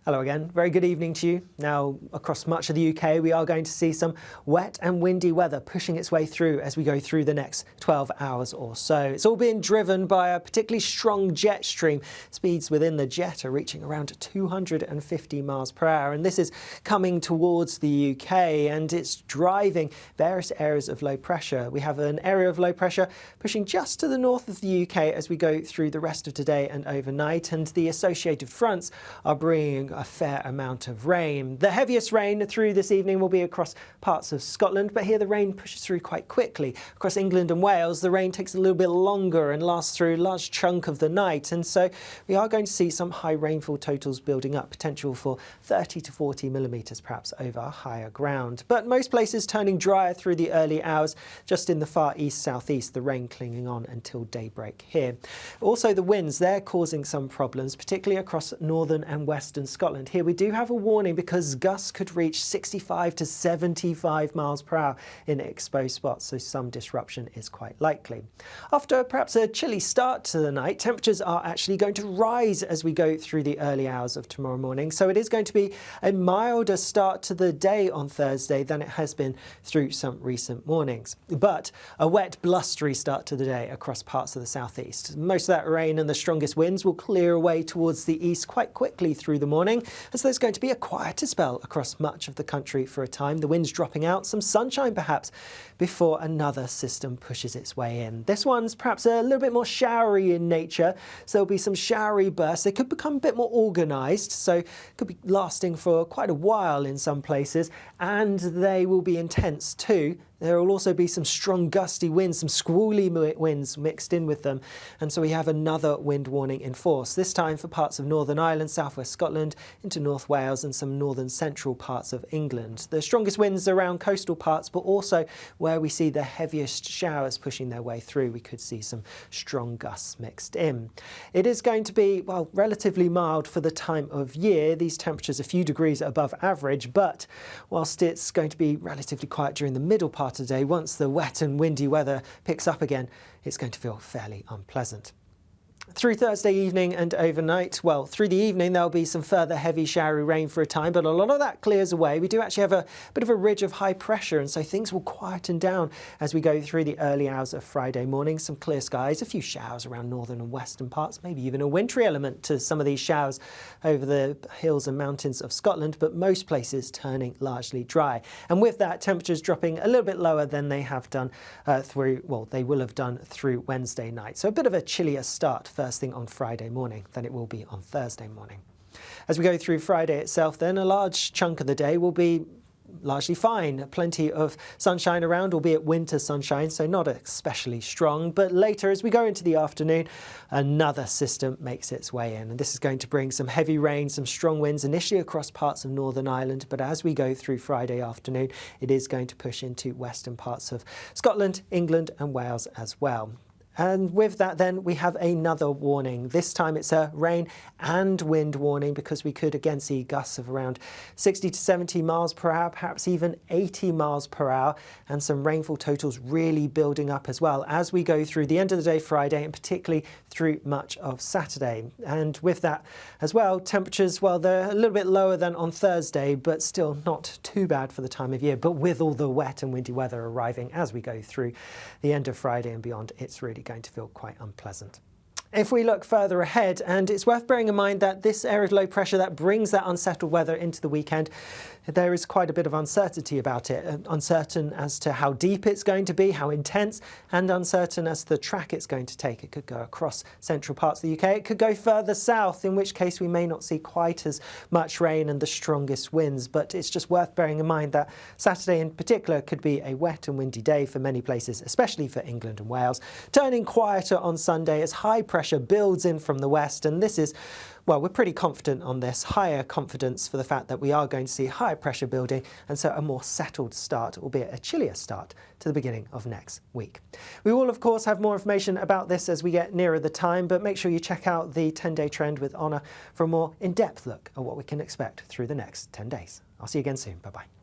Hello again, very good evening to you. Now, across much of the UK, we are going to see some wet and windy weather pushing its way through as we go through the next 12 hours or so. It's all being driven by a particularly strong jet stream. Speeds within the jet are reaching around 250 miles per hour, and this is coming towards the UK, and it's driving various areas of low pressure. We have an area of low pressure pushing just to the north of the UK as we go through the rest of today and overnight, and the associated fronts are bringing a fair amount of rain. The heaviest rain through this evening will be across parts of Scotland, but here the rain pushes through quite quickly. Across England and Wales, the rain takes a little bit longer and lasts through a large chunk of the night, and so we are going to see some high rainfall totals building up, potential for 30 to 40 millimetres perhaps over higher ground. But most places turning drier through the early hours, just in the far east-southeast, the rain clinging on until daybreak here. Also the winds, they're causing some problems, particularly across northern and western Scotland. Here we do have a warning because gusts could reach 65 to 75 miles per hour in exposed spots, so some disruption is quite likely. After perhaps a chilly start to the night, temperatures are actually going to rise as we go through the early hours of tomorrow morning, so it is going to be a milder start to the day on Thursday than it has been through some recent mornings. But a wet, blustery start to the day across parts of the southeast. Most of that rain and the strongest winds will clear away towards the east quite quickly through the morning, as there's going to be a quieter spell across much of the country for a time. The wind's dropping out, some sunshine perhaps, before another system pushes its way in. This one's perhaps a little bit more showery in nature, so there'll be some showery bursts. They could become a bit more organised, so could be lasting for quite a while in some places, and they will be intense too. There will also be some strong gusty winds, some squally winds mixed in with them, and so we have another wind warning in force, this time for parts of Northern Ireland, southwest Scotland, into North Wales and some northern central parts of England. The strongest winds around coastal parts, but also where we see the heaviest showers pushing their way through, we could see some strong gusts mixed in. It is going to be, well, relatively mild for the time of year. These temperatures a few degrees above average, but whilst it's going to be relatively quiet during the middle part of the day, once the wet and windy weather picks up again, it's going to feel fairly unpleasant. Through Thursday evening and overnight, well, through the evening there'll be some further heavy showery rain for a time, but a lot of that clears away. We do actually have a bit of a ridge of high pressure, and so things will quieten down as we go through the early hours of Friday morning. Some clear skies, a few showers around northern and western parts, maybe even a wintry element to some of these showers over the hills and mountains of Scotland, but most places turning largely dry. And with that, temperatures dropping a little bit lower than they have done they will have done through Wednesday night. So a bit of a chillier start first thing on Friday morning than it will be on Thursday morning. As we go through Friday itself then, a large chunk of the day will be largely fine. Plenty of sunshine around, albeit winter sunshine, so not especially strong. But later, as we go into the afternoon, another system makes its way in. And this is going to bring some heavy rain, some strong winds, initially across parts of Northern Ireland. But as we go through Friday afternoon, it is going to push into western parts of Scotland, England and Wales as well. And with that then we have another warning. This time it's a rain and wind warning, because we could again see gusts of around 60 to 70 miles per hour, perhaps even 80 miles per hour, and some rainfall totals really building up as well as we go through the end of the day Friday, and particularly through much of Saturday. And with that as well, temperatures, well, they're a little bit lower than on Thursday, but still not too bad for the time of year. But with all the wet and windy weather arriving as we go through the end of Friday and beyond, it's really going to feel quite unpleasant. If we look further ahead, and it's worth bearing in mind that this area of low pressure that brings that unsettled weather into the weekend, there is quite a bit of uncertainty about it. Uncertain as to how deep it's going to be, how intense, and uncertain as to the track it's going to take. It could go across central parts of the UK, it could go further south, in which case we may not see quite as much rain and the strongest winds. But it's just worth bearing in mind that Saturday in particular could be a wet and windy day for many places, especially for England and Wales, turning quieter on Sunday as high pressure builds in from the west. And this is, well, we're pretty confident on this, higher confidence for the fact that we are going to see higher pressure building, and so a more settled start, albeit a chillier start, to the beginning of next week. We will of course have more information about this as we get nearer the time, but make sure you check out the 10-day trend with Honor for a more in-depth look at what we can expect through the next 10 days. I'll see you again soon. Bye-bye.